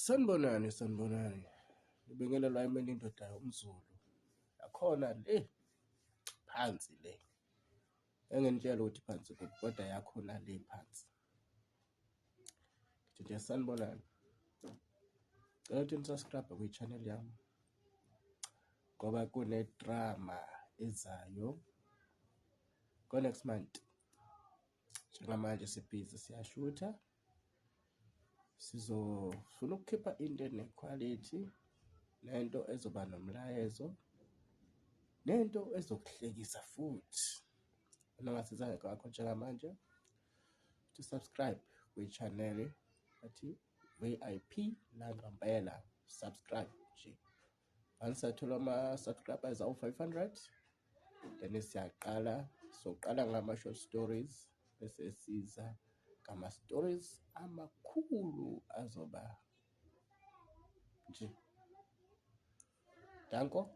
Sanibonani. Ngibingelela imini indoda umZulu. Yakhona le phansi le. Engenitshela ukuthi phansi kuphi kodwa yakhona le phansi. Ngithi nje sanibonani. Cela ukuthi ni-subscribe kwi-channel yami. Ngoba kune-drama ezayo next month. Njengamanje sibhizi siyashutha. Sizofuna ukukhipha into enequality, nento ezoba nomlayezo, nento ezokuhlekisa futhi. Uma ungasizange kwakho njengamanje, subscribe kwi-channel ethi VIP Langempela. Subscribe nje. Angisathola ama-subscribers awu-500. Then soqala ngama-short stories bese siza ngama-stories amakhulu azoba nje. Danko.